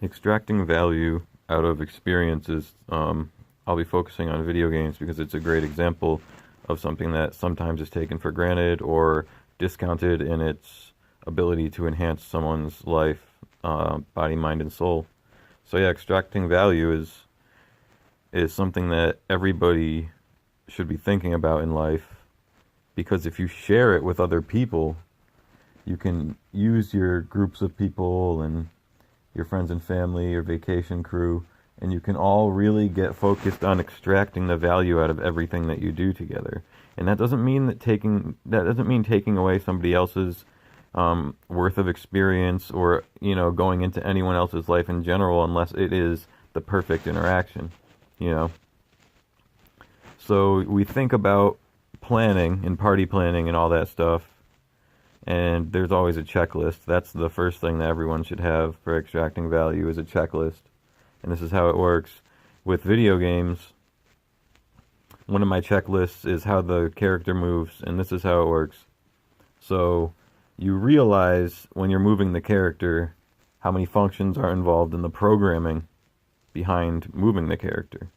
Extracting value out of experiences. I'll be focusing on video games because it's a great example of something that sometimes is taken for granted or discounted in its ability to enhance someone's life, body, mind, and soul. So yeah, extracting value is something that everybody should be thinking about in life, because if you share it with other people, you can use your groups of people and your friends and family, your vacation crew, and you can all really get focused on extracting the value out of everything that you do together. And that doesn't mean taking away somebody else's worth of experience, or going into anyone else's life in general, unless it is the perfect interaction. You know. So we think about planning and party planning and all that stuff, and there's always a checklist. That's the first thing that everyone should have for extracting value, is a checklist. And this is how it works. With video games, one of my checklists is how the character moves, and this is how it works. So you realize when you're moving the character how many functions are involved in the programming behind moving the character.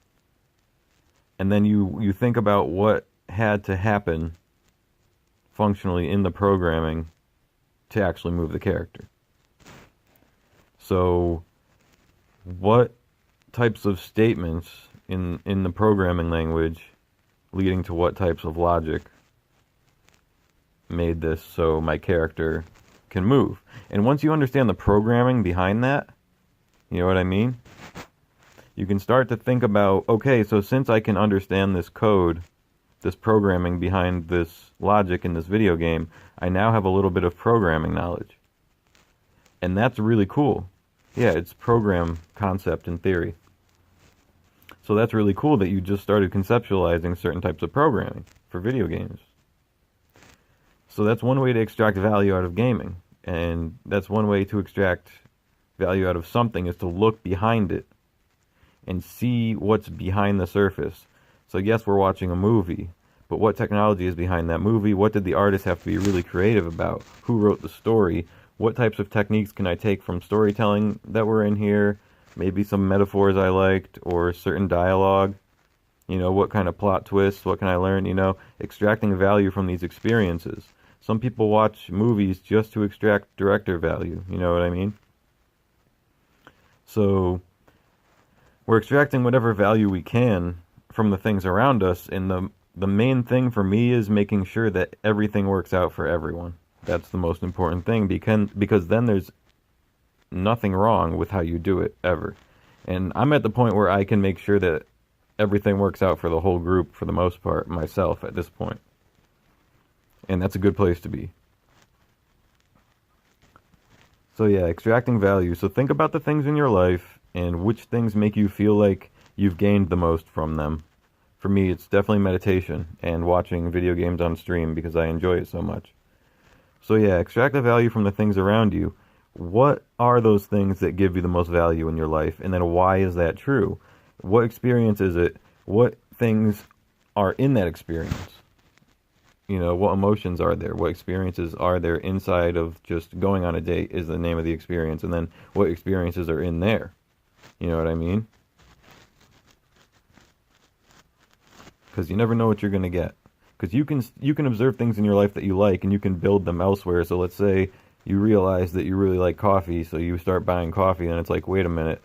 And then you think about what had to happen functionally in the programming to actually move the character. So what types of statements in the programming language leading to what types of logic made this so my character can move? And once you understand the programming behind that, you know what I mean? You can start to think about, okay, so since I can understand this code, this programming behind this logic in this video game, I now have a little bit of programming knowledge. And that's really cool. Yeah, it's program concept and theory. So that's really cool that you just started conceptualizing certain types of programming for video games. So that's one way to extract value out of gaming. And that's one way to extract value out of something, is to look behind it and see what's behind the surface. So yes, we're watching a movie, but what technology is behind that movie? What did the artist have to be really creative about? Who wrote the story? What types of techniques can I take from storytelling that were in here? Maybe some metaphors I liked, or certain dialogue. What kind of plot twists? What can I learn? Extracting value from these experiences. Some people watch movies just to extract director value. You know what I mean? So we're extracting whatever value we can from the things around us, and the main thing for me is making sure that everything works out for everyone. That's the most important thing, because then there's nothing wrong with how you do it, ever. And I'm at the point where I can make sure that everything works out for the whole group, for the most part, myself at this point. And that's a good place to be. So yeah, extracting value. So think about the things in your life and which things make you feel like you've gained the most from them. For me, it's definitely meditation and watching video games on stream, because I enjoy it so much. So yeah, extract the value from the things around you. What are those things that give you the most value in your life? And then why is that true? What experience is it? What things are in that experience? What emotions are there? What experiences are there inside of just going on a date is the name of the experience. And then what experiences are in there? You know what I mean? Because you never know what you're going to get. Because you can observe things in your life that you like, and you can build them elsewhere. So let's say you realize that you really like coffee, so you start buying coffee, and it's like, wait a minute,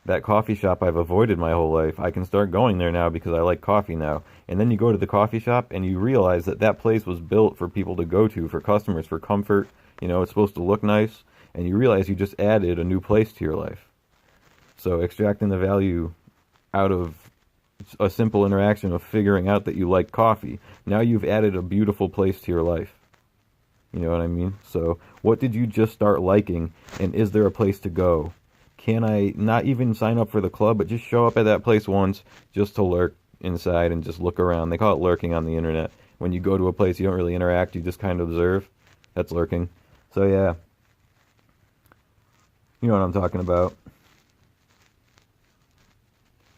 that coffee shop I've avoided my whole life, I can start going there now because I like coffee now. And then you go to the coffee shop, and you realize that that place was built for people to go to, for customers, for comfort. It's supposed to look nice, and you realize you just added a new place to your life. So extracting the value out of a simple interaction of figuring out that you like coffee, now you've added a beautiful place to your life. You know what I mean? So what did you just start liking, and is there a place to go? Can I not even sign up for the club, but just show up at that place once just to lurk inside and just look around? They call it lurking on the internet. When you go to a place, you don't really interact, you just kind of observe. That's lurking. So yeah, you know what I'm talking about.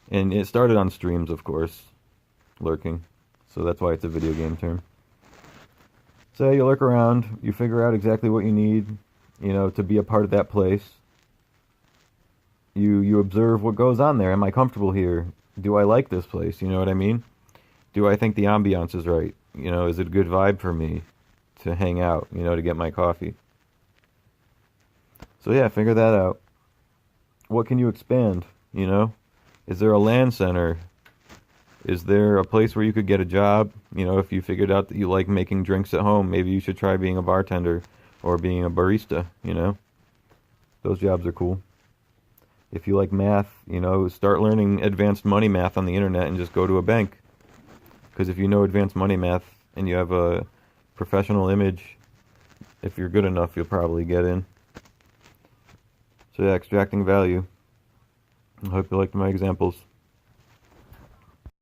And it started on streams, of course, lurking. So that's why it's a video game term. So you lurk around, you figure out exactly what you need, to be a part of that place. You observe what goes on there. Am I comfortable here? Do I like this place? You know what I mean? Do I think the ambiance is right? You know, is it a good vibe for me to hang out, you know, to get my coffee? So yeah, figure that out. What can you expand, you know? Is there a LAN center? Is there a place where you could get a job? You know, if you figured out that you like making drinks at home, maybe you should try being a bartender or being a barista, you know? Those jobs are cool. If you like math, you know, start learning advanced money math on the internet and just go to a bank. Because if you know advanced money math and you have a professional image, if you're good enough, you'll probably get in. So yeah, extracting value. I hope you liked my examples.